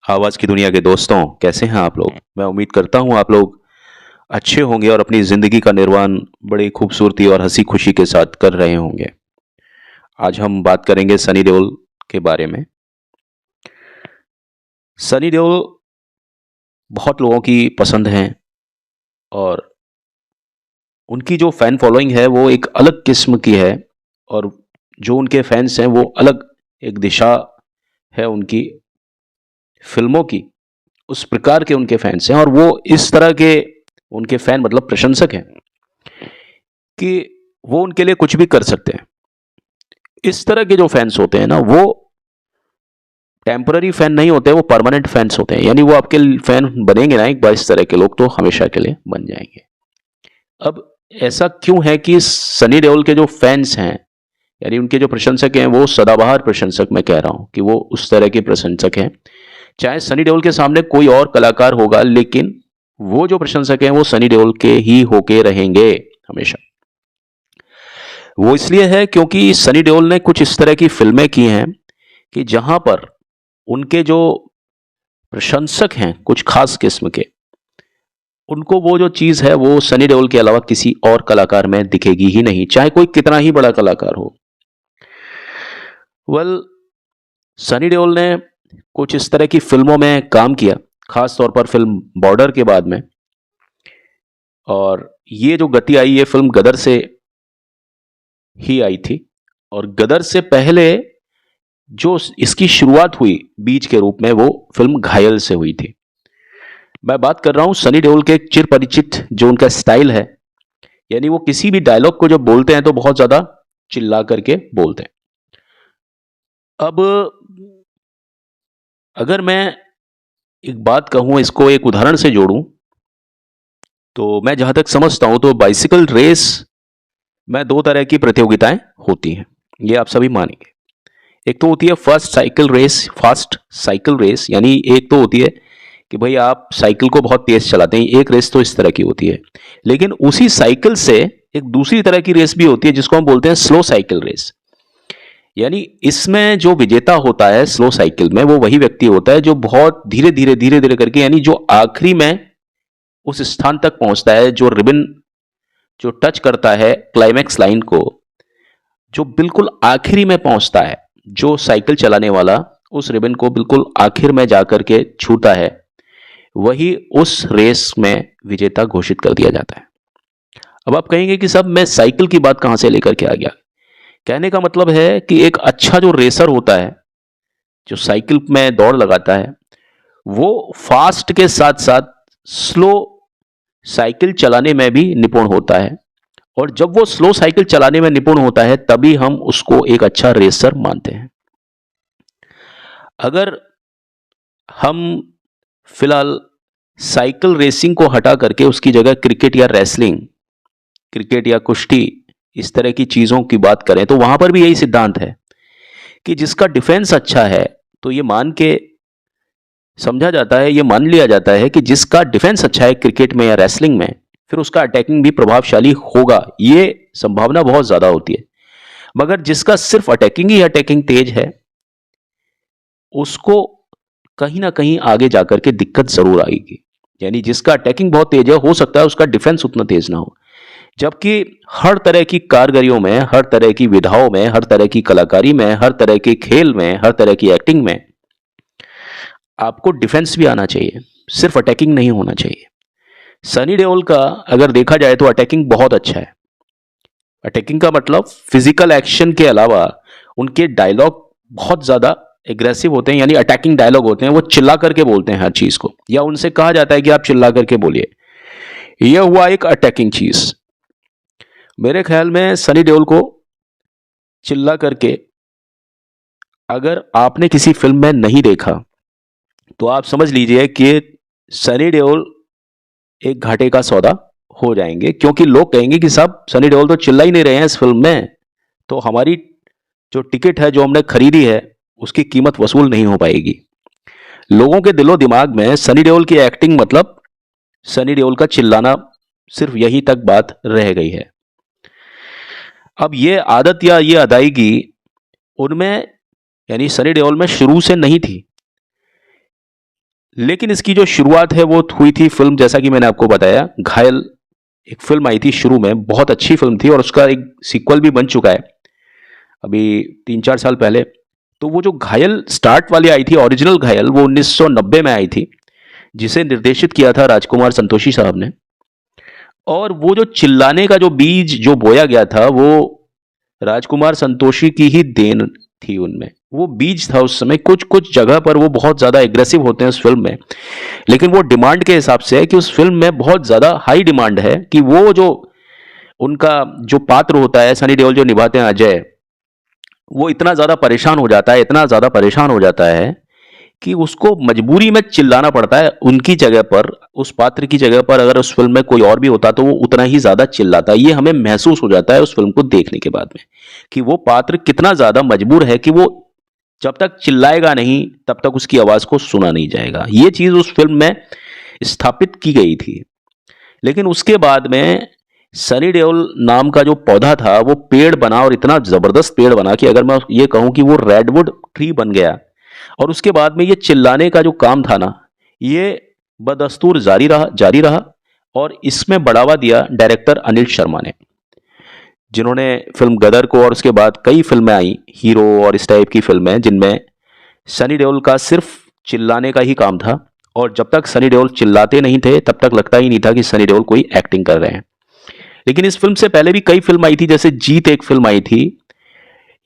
आवाज की दुनिया के दोस्तों, कैसे हैं आप लोग? मैं उम्मीद करता हूं आप लोग अच्छे होंगे और अपनी जिंदगी का निर्वाण बड़ी खूबसूरती और हंसी खुशी के साथ कर रहे होंगे। आज हम बात करेंगे सनी देओल के बारे में। सनी देओल बहुत लोगों की पसंद हैं और उनकी जो फैन फॉलोइंग है वो एक अलग किस्म की है। और जो उनके फैंस हैं वो अलग एक दिशा है उनकी फिल्मों की। उस प्रकार के उनके फैंस हैं और वो इस तरह के उनके फैन मतलब प्रशंसक हैं कि वो उनके लिए कुछ भी कर सकते हैं। इस तरह के जो फैंस होते हैं ना, वो टेम्पररी फैन नहीं होते, वो परमानेंट फैंस होते हैं। यानी वो आपके फैन बनेंगे ना एक बार, इस तरह के लोग तो हमेशा के लिए बन जाएंगे। अब ऐसा क्यों है कि सनी देओल के जो फैंस हैं, यानी उनके जो प्रशंसक हैं, वो सदाबहार प्रशंसक, मैं कह रहा हूं कि वो उस तरह के प्रशंसक हैं। चाहे सनी देओल के सामने कोई और कलाकार होगा, लेकिन वो जो प्रशंसक हैं वो सनी देओल के ही होके रहेंगे हमेशा। वो इसलिए है क्योंकि सनी देओल ने कुछ इस तरह की फिल्में की हैं कि जहां पर उनके जो प्रशंसक हैं कुछ खास किस्म के, उनको वो जो चीज है वो सनी देओल के अलावा किसी और कलाकार में दिखेगी ही नहीं, चाहे कोई कितना ही बड़ा कलाकार हो। वेल, सनी देओल ने कुछ इस तरह की फिल्मों में काम किया, खास तौर पर फिल्म बॉर्डर के बाद में। और ये जो गति आई, ये फिल्म गदर से ही आई थी। और गदर से पहले जो इसकी शुरुआत हुई बीज के रूप में, वो फिल्म घायल से हुई थी। मैं बात कर रहा हूं सनी देओल के एक चिर परिचित जो उनका स्टाइल है, यानी वो किसी भी डायलॉग को जब बोलते हैं तो बहुत ज्यादा चिल्ला करके बोलते हैं। अब अगर मैं एक बात कहूं, इसको एक उदाहरण से जोड़ूं, तो मैं जहां तक समझता हूं तो बाइसिकल रेस में दो तरह की प्रतियोगिताएं होती हैं, ये आप सभी मानेंगे। एक तो होती है फास्ट साइकिल रेस, यानी एक तो होती है कि भाई आप साइकिल को बहुत तेज चलाते हैं, एक रेस तो इस तरह की होती है। लेकिन उसी साइकिल से एक दूसरी तरह की रेस भी होती है जिसको हम बोलते हैं स्लो साइकिल रेस। यानी इसमें जो विजेता होता है स्लो साइकिल में, वो वही व्यक्ति होता है जो बहुत धीरे धीरे करके, यानी जो आखिरी में उस स्थान तक पहुंचता है, जो रिबन जो टच करता है क्लाइमैक्स लाइन को, जो बिल्कुल आखिरी में पहुंचता है, जो साइकिल चलाने वाला उस रिबन को बिल्कुल आखिर में जाकर के छूता है, वही उस रेस में विजेता घोषित कर दिया जाता है। अब आप कहेंगे कि साहब मैं साइकिल की बात कहां से लेकर के आ गया? कहने का मतलब है कि एक अच्छा जो रेसर होता है, जो साइकिल में दौड़ लगाता है, वो फास्ट के साथ साथ स्लो साइकिल चलाने में भी निपुण होता है। और जब वो स्लो साइकिल चलाने में निपुण होता है तभी हम उसको एक अच्छा रेसर मानते हैं। अगर हम फिलहाल साइकिल रेसिंग को हटा करके उसकी जगह क्रिकेट या रेसलिंग, क्रिकेट या कुश्ती, इस तरह की चीजों की बात करें, तो वहां पर भी यही सिद्धांत है कि जिसका डिफेंस अच्छा है, तो ये मान के समझा जाता है, ये मान लिया जाता है कि जिसका डिफेंस अच्छा है क्रिकेट में या रेसलिंग में, फिर उसका अटैकिंग भी प्रभावशाली होगा, ये संभावना बहुत ज्यादा होती है। मगर जिसका सिर्फ अटैकिंग ही अटैकिंग तेज है, उसको कहीं ना कहीं आगे जाकर के दिक्कत जरूर आएगी। यानी जिसका अटैकिंग बहुत तेज है, हो सकता है उसका डिफेंस उतना तेज ना हो। जबकि हर तरह की कारीगरियों में, हर तरह की विधाओं में, हर तरह की कलाकारी में, हर तरह के खेल में, हर तरह की एक्टिंग में आपको डिफेंस भी आना चाहिए, सिर्फ अटैकिंग नहीं होना चाहिए। सनी देओल का अगर देखा जाए तो अटैकिंग बहुत अच्छा है। अटैकिंग का मतलब फिजिकल एक्शन के अलावा उनके डायलॉग बहुत ज्यादा एग्रेसिव होते हैं, यानी अटैकिंग डायलॉग होते हैं। वो चिल्ला करके बोलते हैं हर चीज को, या उनसे कहा जाता है कि आप चिल्ला करके बोलिए। यह हुआ एक अटैकिंग चीज। मेरे ख्याल में सनी देओल को चिल्ला करके अगर आपने किसी फिल्म में नहीं देखा, तो आप समझ लीजिए कि सनी देओल एक घाटे का सौदा हो जाएंगे। क्योंकि लोग कहेंगे कि साहब सनी देओल तो चिल्ला ही नहीं रहे हैं इस फिल्म में, तो हमारी जो टिकट है जो हमने खरीदी है उसकी कीमत वसूल नहीं हो पाएगी। लोगों के दिलो दिमाग में सनी देओल की एक्टिंग मतलब सनी देओल का चिल्लाना, सिर्फ यही तक बात रह गई है। अब ये आदत या ये अदायगी उनमें, यानी सनी देओल में शुरू से नहीं थी। लेकिन इसकी जो शुरुआत है वो हुई थी फिल्म, जैसा कि मैंने आपको बताया, घायल एक फिल्म आई थी शुरू में, बहुत अच्छी फिल्म थी और उसका एक सीक्वल भी बन चुका है अभी 3-4 साल पहले। तो वो जो घायल स्टार्ट वाली आई थी, ओरिजिनल घायल, वो 1990 में आई थी, जिसे निर्देशित किया था राजकुमार संतोषी साहब ने। और वो जो चिल्लाने का जो बीज जो बोया गया था, वो राजकुमार संतोषी की ही देन थी उनमें। वो बीज था उस समय। कुछ कुछ जगह पर वो बहुत ज्यादा एग्रेसिव होते हैं उस फिल्म में, लेकिन वो डिमांड के हिसाब से है कि उस फिल्म में बहुत ज्यादा हाई डिमांड है कि वो जो उनका जो पात्र होता है, सनी देओल जो निभाते हैं अजय, वो इतना ज्यादा परेशान हो जाता है, इतना ज्यादा परेशान हो जाता है कि उसको मजबूरी में चिल्लाना पड़ता है। उनकी जगह पर, उस पात्र की जगह पर अगर उस फिल्म में कोई और भी होता तो वो उतना ही ज्यादा चिल्लाता। ये हमें महसूस हो जाता है उस फिल्म को देखने के बाद में कि वो पात्र कितना ज्यादा मजबूर है कि वो जब तक चिल्लाएगा नहीं तब तक उसकी आवाज को सुना नहीं जाएगा। ये चीज उस फिल्म में स्थापित की गई थी। लेकिन उसके बाद में सनी देओल नाम का जो पौधा था वो पेड़ बना, और इतना जबरदस्त पेड़ बना कि अगर मैं ये कहूं कि वो रेडवुड ट्री बन गया। और उसके बाद में ये चिल्लाने का जो काम था ना, ये बदस्तूर जारी रहा। और इसमें बढ़ावा दिया डायरेक्टर अनिल शर्मा ने, जिन्होंने फिल्म गदर को, और उसके बाद कई फिल्में आई हीरो और इस टाइप की फिल्में, जिनमें सनी देओल का सिर्फ चिल्लाने का ही काम था। और जब तक सनी देओल चिल्लाते नहीं थे तब तक लगता ही नहीं था कि सनी देओल कोई एक्टिंग कर रहे हैं। लेकिन इस फिल्म से पहले भी कई फिल्म आई थी, जैसे जीत एक फिल्म आई थी,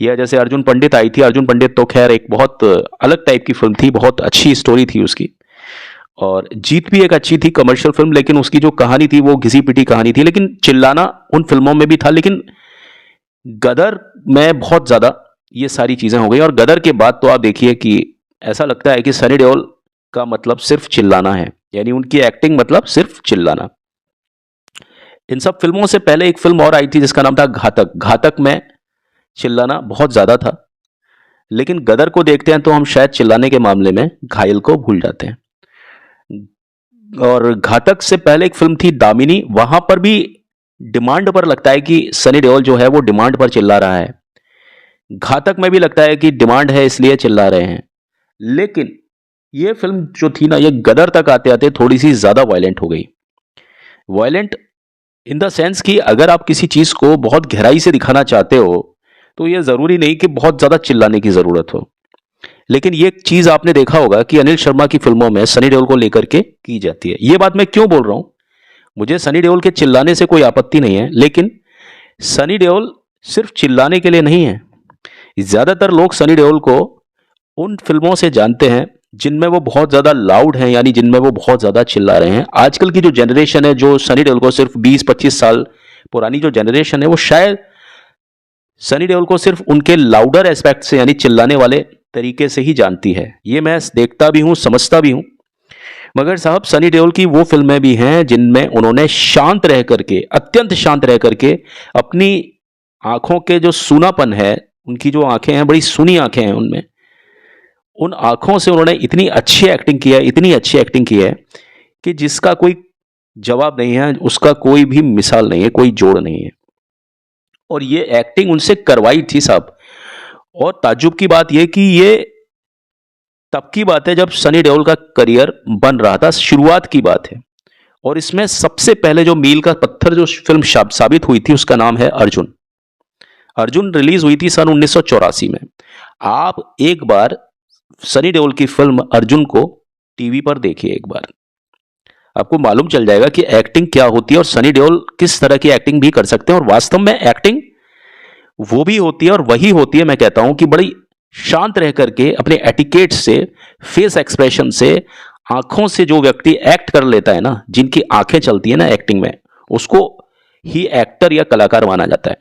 या जैसे अर्जुन पंडित आई थी। अर्जुन पंडित तो खैर एक बहुत अलग टाइप की फिल्म थी, बहुत अच्छी स्टोरी थी उसकी। और जीत भी एक अच्छी थी कमर्शियल फिल्म, लेकिन उसकी जो कहानी थी वो घिसी पिटी कहानी थी। लेकिन चिल्लाना उन फिल्मों में भी था। लेकिन गदर में बहुत ज्यादा ये सारी चीजें हो गई, और गदर के बाद तो आप देखिए कि ऐसा लगता है कि सनी देओल का मतलब सिर्फ चिल्लाना है, यानी उनकी एक्टिंग मतलब सिर्फ चिल्लाना। इन सब फिल्मों से पहले एक फिल्म और आई थी जिसका नाम था घातक। घातक में चिल्लाना बहुत ज्यादा था, लेकिन गदर को देखते हैं तो हम शायद चिल्लाने के मामले में घायल को भूल जाते हैं। और घातक से पहले एक फिल्म थी दामिनी, वहां पर भी डिमांड पर लगता है कि सनी देओल जो है वो डिमांड पर चिल्ला रहा है। घातक में भी लगता है कि डिमांड है इसलिए चिल्ला रहे हैं। लेकिन ये फिल्म जो थी ना, ये गदर तक आते आते थोड़ी सी ज्यादा वायलेंट हो गई। वायलेंट इन द सेंस कि अगर आप किसी चीज को बहुत गहराई से दिखाना चाहते हो तो ये जरूरी नहीं कि बहुत ज्यादा चिल्लाने की जरूरत हो। लेकिन ये चीज आपने देखा होगा कि अनिल शर्मा की फिल्मों में सनी देओल को लेकर के की जाती है। ये बात मैं क्यों बोल रहा हूं, मुझे सनी देओल के चिल्लाने से कोई आपत्ति नहीं है, लेकिन सनी देओल सिर्फ चिल्लाने के लिए नहीं है। ज्यादातर लोग सनी देओल को उन फिल्मों से जानते हैं जिनमें वो बहुत ज्यादा लाउड हैं, यानी जिनमें वो बहुत ज्यादा चिल्ला रहे हैं। आजकल की जो जनरेशन है, जो सनी देओल को सिर्फ 20-25 साल पुरानी जो जनरेशन है, वो शायद सनी देओल को सिर्फ उनके लाउडर एस्पेक्ट से, यानी चिल्लाने वाले तरीके से ही जानती है। ये मैं देखता भी हूं, समझता भी हूं। मगर साहब, सनी देओल की वो फिल्में भी हैं जिनमें उन्होंने शांत रह करके, अत्यंत शांत रह करके, अपनी आंखों के जो सूनापन है, उनकी जो आंखें हैं, बड़ी सूनी आंखें हैं उनमें, उन आंखों से उन्होंने इतनी अच्छी एक्टिंग की है, इतनी अच्छी एक्टिंग की है कि जिसका कोई जवाब नहीं है, उसका कोई भी मिसाल नहीं है, कोई जोड़ नहीं है। और ये एक्टिंग उनसे करवाई थी साहब। और ताज्जुब की बात यह कि ये तब की बात है जब सनी देओल का करियर बन रहा था, शुरुआत की बात है। और इसमें सबसे पहले जो मील का पत्थर जो फिल्म साबित हुई थी, उसका नाम है अर्जुन। अर्जुन रिलीज हुई थी सन 1984 में। आप एक बार सनी देओल की फिल्म अर्जुन को टीवी पर देखिए एक बार, आपको मालूम चल जाएगा कि एक्टिंग क्या होती है और सनी देओल किस तरह की एक्टिंग भी कर सकते हैं। और वास्तव में एक्टिंग वो भी होती है, और वही होती है, मैं कहता हूं कि बड़ी शांत रह करके, अपने एटिकेट से, फेस एक्सप्रेशन से, आंखों से जो व्यक्ति एक्ट कर लेता है ना, जिनकी आंखें चलती है ना एक्टिंग में, उसको ही एक्टर या कलाकार माना जाता है।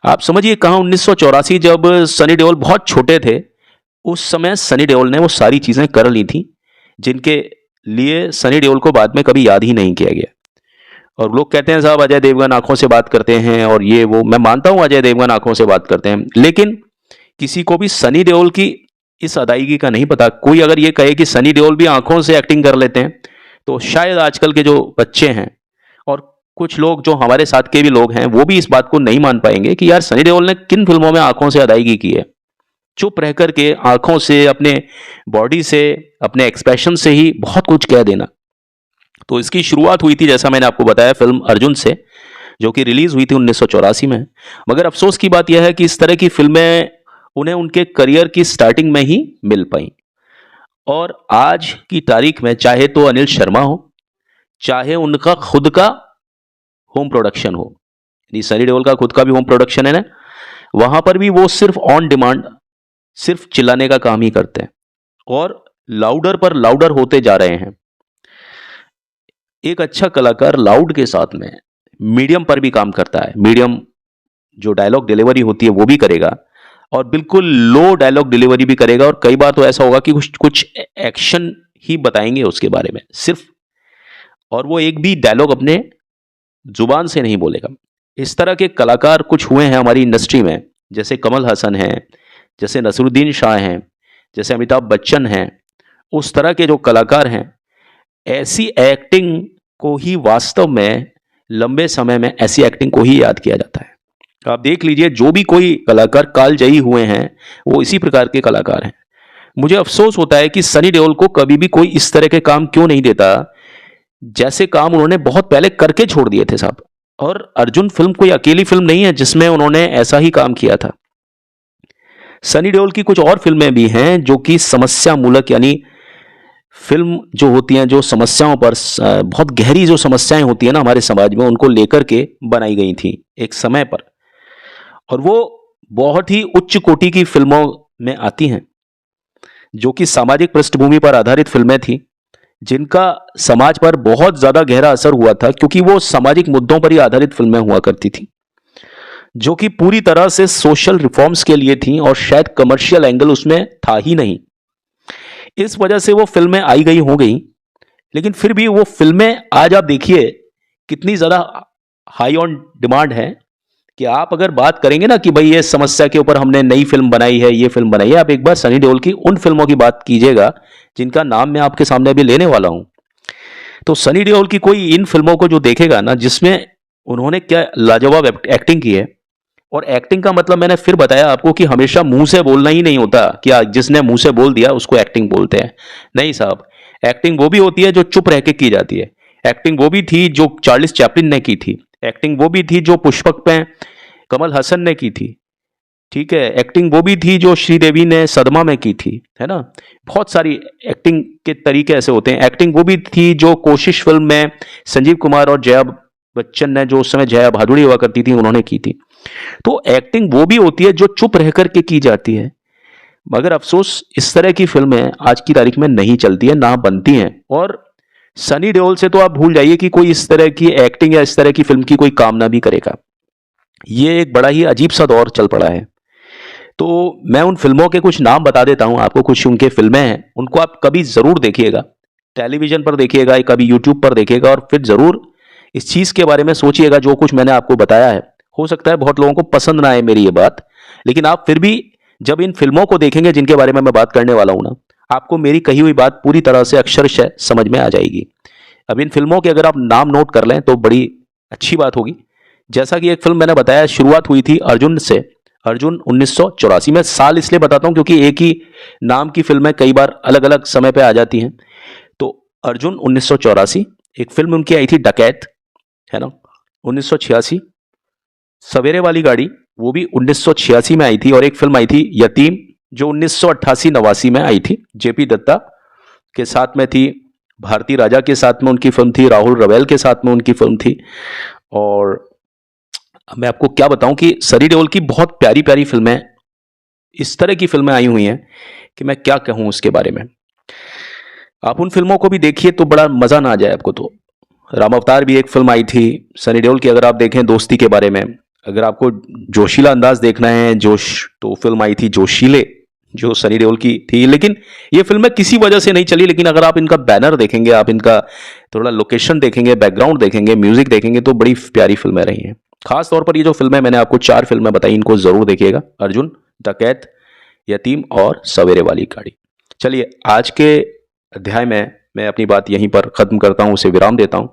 आप समझिए कहां 1984, जब सनी देओल बहुत छोटे थे, उस समय सनी देओल ने वो सारी चीजें कर ली थी जिनके लिए सनी देओल को बाद में कभी याद ही नहीं किया गया। और लोग कहते हैं साहब अजय देवगन आंखों से बात करते हैं और ये वो, मैं मानता हूं अजय देवगन आंखों से बात करते हैं, लेकिन किसी को भी सनी देओल की इस अदायगी का नहीं पता। कोई अगर ये कहे कि सनी देओल भी आंखों से एक्टिंग कर लेते हैं, तो शायद आजकल के जो बच्चे हैं और कुछ लोग जो हमारे साथ के भी लोग हैं, वो भी इस बात को नहीं मान पाएंगे कि यार सनी देओल ने किन फिल्मों में आंखों से अदायगी की है। चुप रह कर के आंखों से, अपने बॉडी से, अपने एक्सप्रेशन से ही बहुत कुछ कह देना। तो इसकी शुरुआत हुई थी, जैसा मैंने आपको बताया, फिल्म अर्जुन से, जो कि रिलीज हुई थी 1984 में। मगर अफसोस की बात यह है कि इस तरह की फिल्में उन्हें उनके करियर की स्टार्टिंग में ही मिल पाई। और आज की तारीख में चाहे तो अनिल शर्मा हो, चाहे उनका खुद का होम प्रोडक्शन हो, यानी सनी देओल का खुद का भी होम प्रोडक्शन है ना, वहां पर भी वो सिर्फ ऑन डिमांड, सिर्फ चिल्लाने का काम ही करते हैं और लाउडर पर लाउडर होते जा रहे हैं। एक अच्छा कलाकार लाउड के साथ में मीडियम पर भी काम करता है। मीडियम जो डायलॉग डिलीवरी होती है वो भी करेगा, और बिल्कुल लो डायलॉग डिलीवरी भी करेगा। और कई बार तो ऐसा होगा कि कुछ कुछ एक्शन ही बताएंगे उसके बारे में सिर्फ, और वो एक भी डायलॉग अपने जुबान से नहीं बोलेगा। इस तरह के कलाकार कुछ हुए हैं हमारी इंडस्ट्री में, जैसे कमल हसन हैं, जैसे नसरुद्दीन शाह हैं, जैसे अमिताभ बच्चन हैं। उस तरह के जो कलाकार हैं, ऐसी एक्टिंग को ही वास्तव में लंबे समय में ऐसी एक्टिंग को ही याद किया जाता है। आप देख लीजिए, जो भी कोई कलाकार कालजयी हुए हैं वो इसी प्रकार के कलाकार हैं। मुझे अफसोस होता है कि सनी देओल को कभी भी कोई इस तरह के काम क्यों नहीं देता, जैसे काम उन्होंने बहुत पहले करके छोड़ दिए थे साहब। और अर्जुन फिल्म कोई अकेली फिल्म नहीं है जिसमें उन्होंने ऐसा ही काम किया था। सनी देओल की कुछ और फिल्में भी हैं जो कि समस्या मूलक, यानी फिल्म जो होती हैं, जो समस्याओं पर, बहुत गहरी जो समस्याएं होती है ना हमारे समाज में, उनको लेकर के बनाई गई थी एक समय पर। और वो बहुत ही उच्च कोटि की फिल्मों में आती हैं, जो कि सामाजिक पृष्ठभूमि पर आधारित फिल्में थी, जिनका समाज पर बहुत ज्यादा गहरा असर हुआ था, क्योंकि वो सामाजिक मुद्दों पर ही आधारित फिल्में हुआ करती थी, जो कि पूरी तरह से सोशल रिफॉर्म्स के लिए थी, और शायद कमर्शियल एंगल उसमें था ही नहीं। इस वजह से वो फिल्में आई गई हो गई, लेकिन फिर भी वो फिल्में आज आप देखिए कितनी ज्यादा हाई ऑन डिमांड है, कि आप अगर बात करेंगे ना कि भाई ये समस्या के ऊपर हमने नई फिल्म बनाई है, ये फिल्म बनाई है, आप एक बार सनी देओल की उन फिल्मों की बात कीजिएगा जिनका नाम मैं आपके सामने अभी लेने वाला हूं। तो सनी देओल की कोई इन फिल्मों को जो देखेगा ना, जिसमें उन्होंने क्या लाजवाब एक्टिंग की है। और एक्टिंग का मतलब मैंने फिर बताया आपको कि हमेशा मुंह से बोलना ही नहीं होता कि जिसने मुंह से बोल दिया उसको एक्टिंग बोलते हैं। नहीं साहब, एक्टिंग वो भी होती है जो चुप रह के की जाती है। एक्टिंग वो भी थी जो चार्लिस चैपलिन ने की थी। एक्टिंग वो भी थी जो पुष्पक पे कमल हसन ने की थी। ठीक है, एक्टिंग वो भी थी जो श्रीदेवी ने सदमा में की थी, है ना। बहुत सारी एक्टिंग के तरीके ऐसे होते हैं। एक्टिंग वो भी थी जो कोशिश फिल्म में संजीव कुमार और जया बच्चन ने, जो उस समय जया भादुड़ी हुआ करती थी, उन्होंने की थी। तो एक्टिंग वो भी होती है जो चुप रह करके की जाती है। मगर अफसोस इस तरह की फिल्में आज की तारीख में नहीं चलती है, ना बनती हैं। और सनी देओल से तो आप भूल जाइए कि कोई इस तरह की एक्टिंग या इस तरह की फिल्म की कोई कामना भी करेगा। ये एक बड़ा ही अजीब सा दौर चल पड़ा है। तो मैं उन फिल्मों के कुछ नाम बता देता हूं आपको। कुछ उनके फिल्में हैं, उनको आप कभी जरूर देखिएगा, टेलीविजन पर देखिएगा, कभी यूट्यूब पर देखिएगा, और फिर जरूर इस चीज के बारे में सोचिएगा जो कुछ मैंने आपको बताया है। हो सकता है बहुत लोगों को पसंद ना आए मेरी ये बात, लेकिन आप फिर भी जब इन फिल्मों को देखेंगे जिनके बारे में मैं बात करने वाला हूं ना, आपको मेरी कही हुई बात पूरी तरह से अक्षरशः समझ में आ जाएगी। अब इन फिल्मों के अगर आप नाम नोट कर लें तो बड़ी अच्छी बात होगी। जैसा कि एक फिल्म मैंने बताया, शुरुआत हुई थी अर्जुन से। अर्जुन 1984 में, साल इसलिए बताता हूं क्योंकि एक ही नाम की फिल्में कई बार अलग अलग समय पे आ जाती हैं। तो अर्जुन 1984, एक फिल्म उनकी आई थी डकैत, है ना, 1986। सवेरे वाली गाड़ी, वो भी 1986 में आई थी। और एक फिल्म आई थी यतीम, जो 1988-89 में आई थी, जेपी दत्ता के साथ में थी, भारती राजा के साथ में उनकी फिल्म थी, राहुल रवेल के साथ में उनकी फिल्म थी। और मैं आपको क्या बताऊं कि सनी देओल की बहुत प्यारी प्यारी फिल्में, इस तरह की फिल्में आई हुई हैं कि मैं क्या कहूं उसके बारे में। आप उन फिल्मों को भी देखिए तो बड़ा मजा ना आ जाए आपको। तो राम अवतार भी एक फिल्म आई थी सनी देओल की, अगर आप देखें दोस्ती के बारे में। अगर आपको जोशीला अंदाज देखना है, जोश, तो फिल्म आई थी जोशीले, जो सनी देओल की थी। लेकिन ये फिल्में किसी वजह से नहीं चली, लेकिन अगर आप इनका बैनर देखेंगे, आप इनका थोड़ा लोकेशन देखेंगे, बैकग्राउंड देखेंगे, म्यूजिक देखेंगे, तो बड़ी प्यारी फिल्में रही हैं। खास तौर पर ये जो फिल्में मैंने आपको 4 फिल्में बताई, इनको जरूर देखिएगा, अर्जुन, डकैत, यतीम और सवेरे वाली गाड़ी। चलिए, आज के अध्याय में मैं अपनी बात यहीं पर खत्म करता हूं, उसे विराम देता हूं।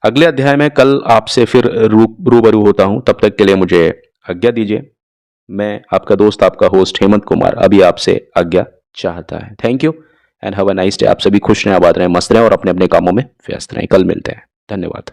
अगले अध्याय में कल आपसे फिर रूबरू होता हूं। तब तक के लिए मुझे आज्ञा दीजिए। मैं आपका दोस्त, आपका होस्ट हेमंत कुमार अभी आपसे आज्ञा चाहता है। Thank you and have a nice day. आप सभी खुश रहें, आबाद रहें, मस्त रहें और अपने अपने कामों में व्यस्त रहें। कल मिलते हैं। धन्यवाद।